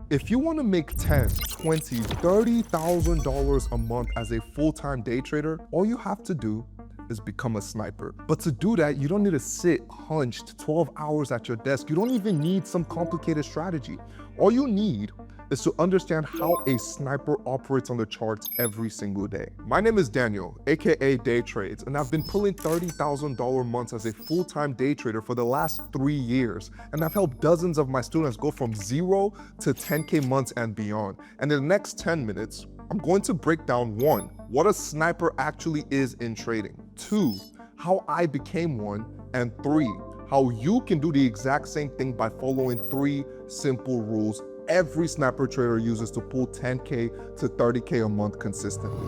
If you want to make $10, $20, $30,000 a month as a full-time day trader, all you have to do is become a sniper. But to do that, you don't need to sit hunched 12 hours at your desk. You don't even need some complicated strategy. All you need is to understand how a sniper operates on the charts every single day. My name is Daniel, aka Day Trades, and I've been pulling $30,000 months as a full-time day trader for the last 3 years. And I've helped dozens of my students go from 0 to 10K months and beyond. And in the next 10 minutes, I'm going to break down 1, what a sniper actually is in trading, 2, how I became one, and 3, how you can do the exact same thing by following 3 simple rules every sniper trader uses to pull 10K to 30K a month consistently.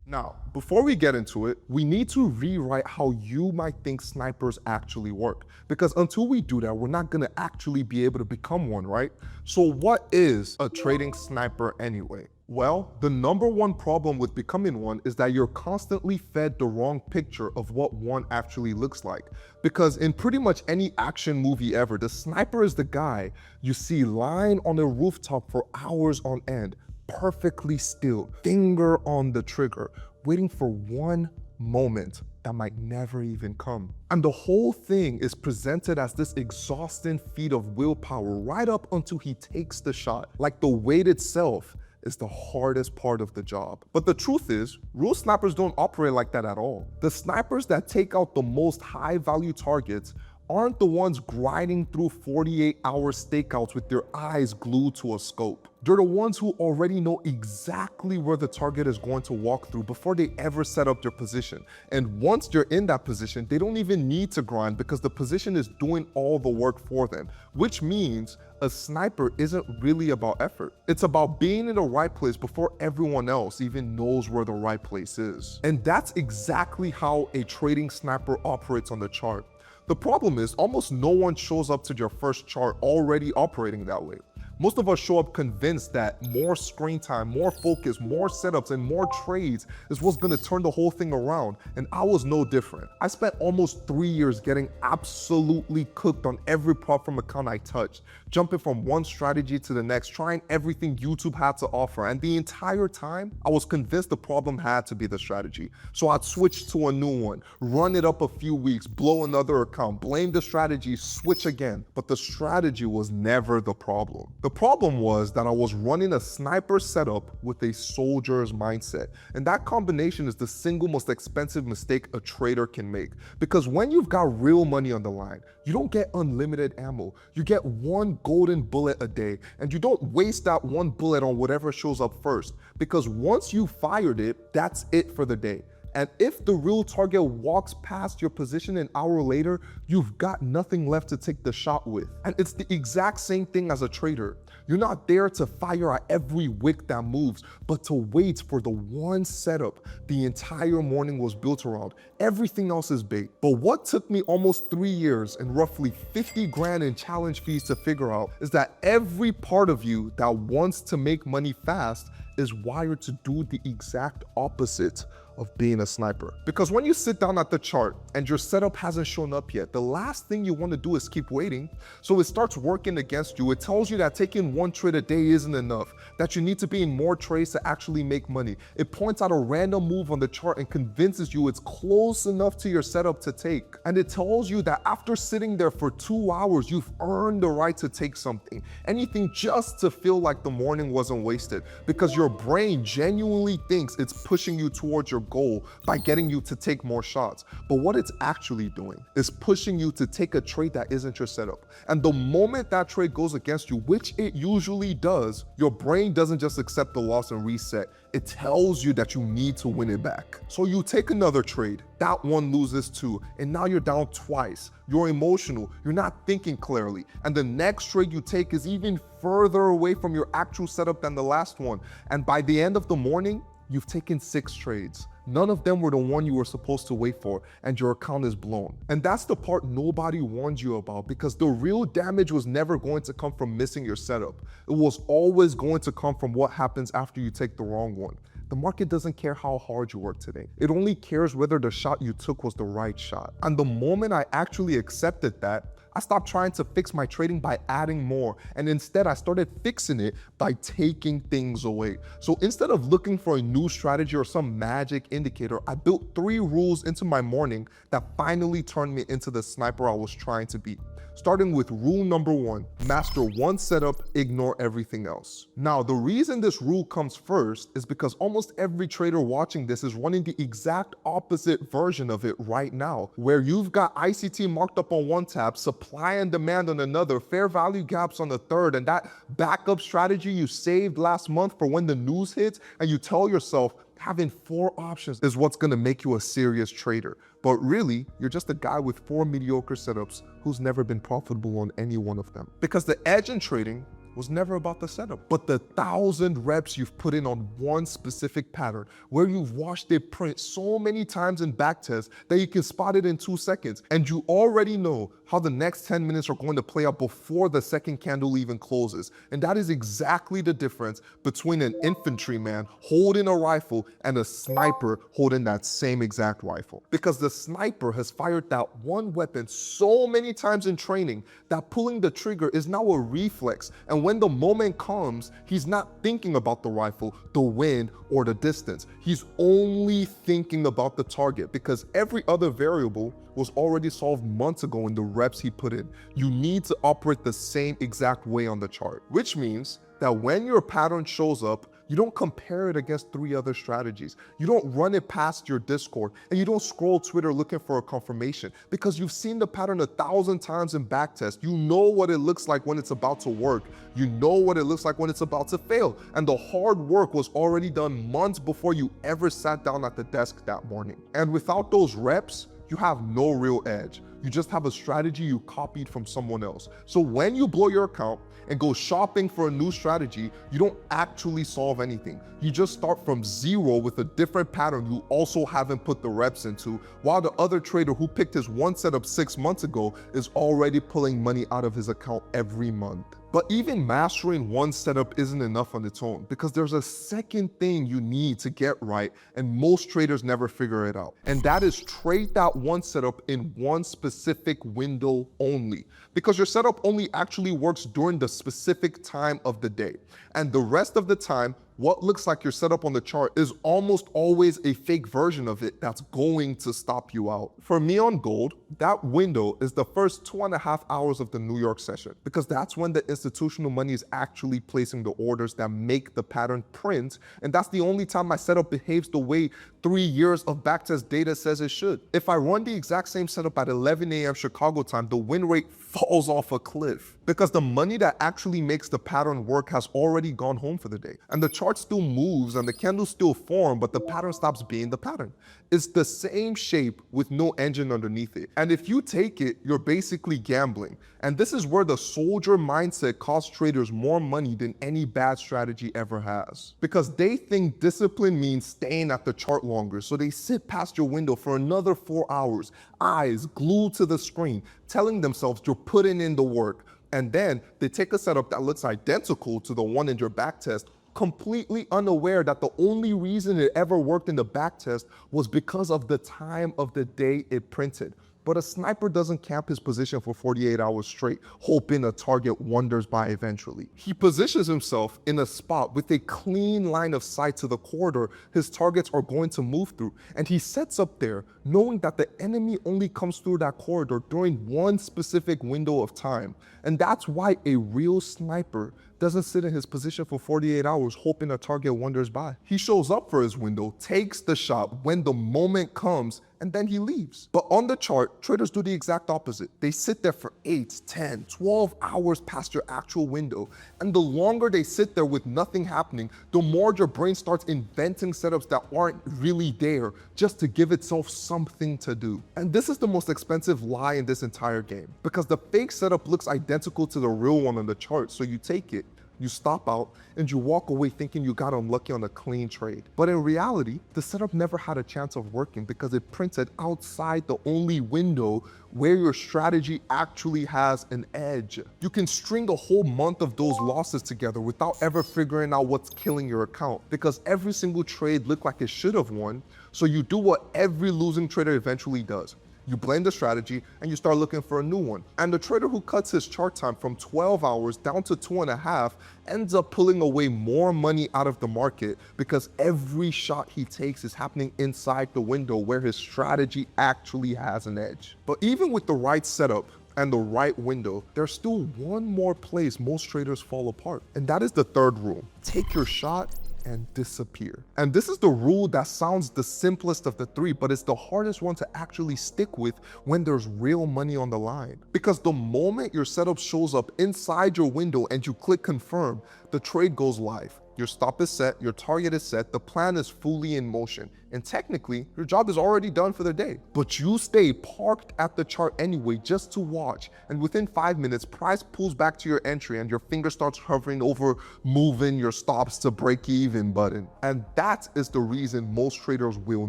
Now, before we get into it, we need to rewrite how you might think snipers actually work. Because until we do that, we're not gonna actually be able to become one, right? So what is a trading sniper anyway? Well, the number one problem with becoming one is that you're constantly fed the wrong picture of what one actually looks like. Because in pretty much any action movie ever, the sniper is the guy you see lying on a rooftop for hours on end, perfectly still, finger on the trigger, waiting for one moment that might never even come. And the whole thing is presented as this exhausting feat of willpower right up until he takes the shot. Like the wait itself is the hardest part of the job. But the truth is, real snipers don't operate like that at all. The snipers that take out the most high-value targets aren't the ones grinding through 48-hour stakeouts with their eyes glued to a scope. They're the ones who already know exactly where the target is going to walk through before they ever set up their position. And once they're in that position, they don't even need to grind because the position is doing all the work for them, which means a sniper isn't really about effort. It's about being in the right place before everyone else even knows where the right place is. And that's exactly how a trading sniper operates on the chart. The problem is almost no one shows up to their first chart already operating that way. Most of us show up convinced that more screen time, more focus, more setups, and more trades is what's gonna turn the whole thing around, and I was no different. I spent almost 3 years getting absolutely cooked on every prop firm account I touched, jumping from one strategy to the next, trying everything YouTube had to offer, and the entire time, I was convinced the problem had to be the strategy. So I'd switch to a new one, run it up a few weeks, blow another account, blame the strategy, switch again. But the strategy was never the problem. The problem was that I was running a sniper setup with a soldier's mindset. And that combination is the single most expensive mistake a trader can make. Because when you've got real money on the line, you don't get unlimited ammo. You get one golden bullet a day, and you don't waste that one bullet on whatever shows up first. Because once you fired it, that's it for the day. And if the real target walks past your position an hour later, you've got nothing left to take the shot with. And it's the exact same thing as a trader. You're not there to fire at every wick that moves, but to wait for the one setup the entire morning was built around. Everything else is bait. But what took me almost 3 years and roughly 50 grand in challenge fees to figure out is that every part of you that wants to make money fast is wired to do the exact opposite of being a sniper. Because when you sit down at the chart and your setup hasn't shown up yet, the last thing you want to do is keep waiting. So it starts working against you. It tells you that taking one trade a day isn't enough, that you need to be in more trades to actually make money. It points out a random move on the chart and convinces you it's close enough to your setup to take. And it tells you that after sitting there for 2 hours, you've earned the right to take something, anything just to feel like the morning wasn't wasted, because your brain genuinely thinks it's pushing you towards your goal by getting you to take more shots. But what it's actually doing is pushing you to take a trade that isn't your setup. And the moment that trade goes against you, which it usually does, your brain doesn't just accept the loss and reset. It tells you that you need to win it back. So you take another trade, that one loses too, and now you're down twice. You're emotional, you're not thinking clearly, and the next trade you take is even further away from your actual setup than the last one. And by the end of the morning, you've taken 6 trades. None of them were the one you were supposed to wait for, and your account is blown. And that's the part nobody warned you about, because the real damage was never going to come from missing your setup. It was always going to come from what happens after you take the wrong one. The market doesn't care how hard you work today. It only cares whether the shot you took was the right shot. And the moment I actually accepted that, I stopped trying to fix my trading by adding more, and instead I started fixing it by taking things away. So instead of looking for a new strategy or some magic indicator, I built 3 rules into my morning that finally turned me into the sniper I was trying to be. Starting with rule number 1, master one setup, ignore everything else. Now, the reason this rule comes first is because almost every trader watching this is running the exact opposite version of it right now, where you've got ICT marked up on one tab, supply and demand on another, fair value gaps on the third, and that backup strategy you saved last month for when the news hits, and you tell yourself, having 4 options is what's gonna make you a serious trader. But really, you're just a guy with 4 mediocre setups who's never been profitable on any one of them. Because the edge in trading was never about the setup, but the 1,000 reps you've put in on one specific pattern, where you've watched it print so many times in backtests that you can spot it in 2 seconds, and you already know how the next 10 minutes are going to play out before the second candle even closes. And that is exactly the difference between an infantryman holding a rifle and a sniper holding that same exact rifle. Because the sniper has fired that one weapon so many times in training that pulling the trigger is now a reflex, and when the moment comes, he's not thinking about the rifle, the wind, or the distance. He's only thinking about the target, because every other variable was already solved months ago in the reps he put in. You need to operate the same exact way on the chart, which means that when your pattern shows up, you don't compare it against 3 other strategies. You don't run it past your Discord, and you don't scroll Twitter looking for a confirmation, because you've seen the pattern 1,000 times in backtest. You know what it looks like when it's about to work. You know what it looks like when it's about to fail. And the hard work was already done months before you ever sat down at the desk that morning. And without those reps, you have no real edge. You just have a strategy you copied from someone else. So when you blow your account and go shopping for a new strategy, you don't actually solve anything. You just start from 0 with a different pattern you also haven't put the reps into, while the other trader who picked his one setup 6 months ago is already pulling money out of his account every month. But even mastering one setup isn't enough on its own, because there's a second thing you need to get right, and most traders never figure it out. And that is trade that one setup in one specific window only, because your setup only actually works during the specific time of the day. And the rest of the time, what looks like your setup on the chart is almost always a fake version of it that's going to stop you out. For me on gold, that window is the first 2.5 hours of the New York session, because that's when the institutional money is actually placing the orders that make the pattern print, and that's the only time my setup behaves the way 3 years of backtest data says it should. If I run the exact same setup at 11 a.m. Chicago time, the win rate falls off a cliff, because the money that actually makes the pattern work has already gone home for the day. And the chart still moves and the candles still form, but the pattern stops being the pattern. It's the same shape with no engine underneath it. And if you take it, you're basically gambling. And this is where the soldier mindset costs traders more money than any bad strategy ever has. Because they think discipline means staying at the chart longer, so they sit past your window for another 4 hours, eyes glued to the screen, telling themselves you're putting in the work. And then they take a setup that looks identical to the one in your backtest, completely unaware that the only reason it ever worked in the backtest was because of the time of the day it printed. But a sniper doesn't camp his position for 48 hours straight, hoping a target wanders by eventually. He positions himself in a spot with a clean line of sight to the corridor his targets are going to move through, and he sets up there knowing that the enemy only comes through that corridor during one specific window of time. And that's why a real sniper doesn't sit in his position for 48 hours hoping a target wanders by. He shows up for his window, takes the shot when the moment comes, and then he leaves. But on the chart, traders do the exact opposite. They sit there for 8, 10, 12 hours past your actual window. And the longer they sit there with nothing happening, the more your brain starts inventing setups that aren't really there, just to give itself something to do. And this is the most expensive lie in this entire game, because the fake setup looks identical to the real one on the chart, so you take it, you stop out, and you walk away thinking you got unlucky on a clean trade. But in reality, the setup never had a chance of working because it printed outside the only window where your strategy actually has an edge. You can string a whole month of those losses together without ever figuring out what's killing your account, because every single trade looked like it should have won, so you do what every losing trader eventually does. You blame the strategy and you start looking for a new one. And the trader who cuts his chart time from 12 hours down to 2.5 ends up pulling away more money out of the market because every shot he takes is happening inside the window where his strategy actually has an edge. But even with the right setup and the right window, there's still one more place most traders fall apart. And that is the third rule. Take your shot and disappear. And this is the rule that sounds the simplest of the three, but it's the hardest one to actually stick with when there's real money on the line. Because the moment your setup shows up inside your window and you click confirm, the trade goes live. Your stop is set, your target is set, the plan is fully in motion. And technically, your job is already done for the day. But you stay parked at the chart anyway just to watch. And within 5 minutes, price pulls back to your entry and your finger starts hovering over moving your stops to break even button. And that is the reason most traders will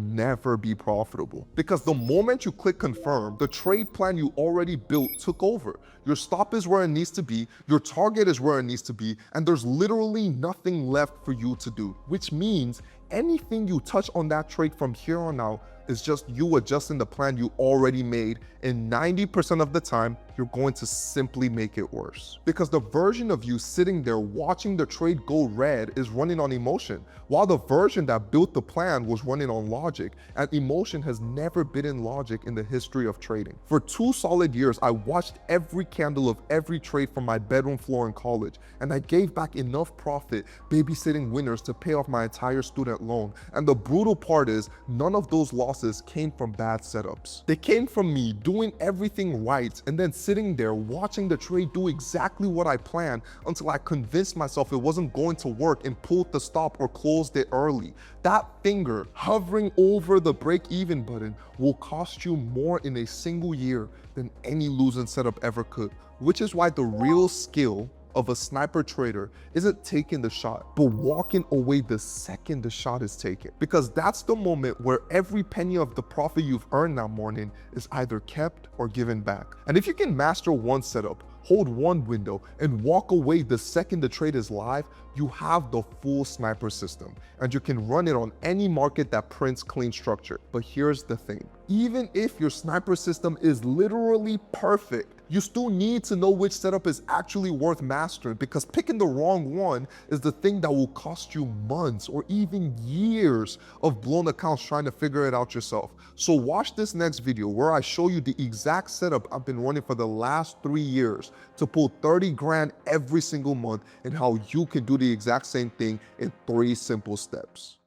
never be profitable. Because the moment you click confirm, the trade plan you already built took over. Your stop is where it needs to be, your target is where it needs to be, and there's literally nothing left for you to do, which means anything you touch on that trade from here on out is just you adjusting the plan you already made, and 90% of the time, you're going to simply make it worse. Because the version of you sitting there watching the trade go red is running on emotion, while the version that built the plan was running on logic, and emotion has never beaten logic in the history of trading. For 2 solid years, I watched every candle of every trade from my bedroom floor in college, and I gave back enough profit babysitting winners to pay off my entire student loan. And the brutal part is, none of those losses came from bad setups. They came from me doing everything right and then sitting there watching the trade do exactly what I planned until I convinced myself it wasn't going to work and pulled the stop or closed it early. That finger hovering over the break-even button will cost you more in a single year than any losing setup ever could, which is why the real skill of a sniper trader isn't taking the shot, but walking away the second the shot is taken. Because that's the moment where every penny of the profit you've earned that morning is either kept or given back. And if you can master one setup, hold one window, and walk away the second the trade is live, you have the full sniper system, and you can run it on any market that prints clean structure. But here's the thing. Even if your sniper system is literally perfect, you still need to know which setup is actually worth mastering, because picking the wrong one is the thing that will cost you months or even years of blown accounts trying to figure it out yourself. So watch this next video where I show you the exact setup I've been running for the last 3 years to pull 30 grand every single month, and how you can do the exact same thing in 3 simple steps.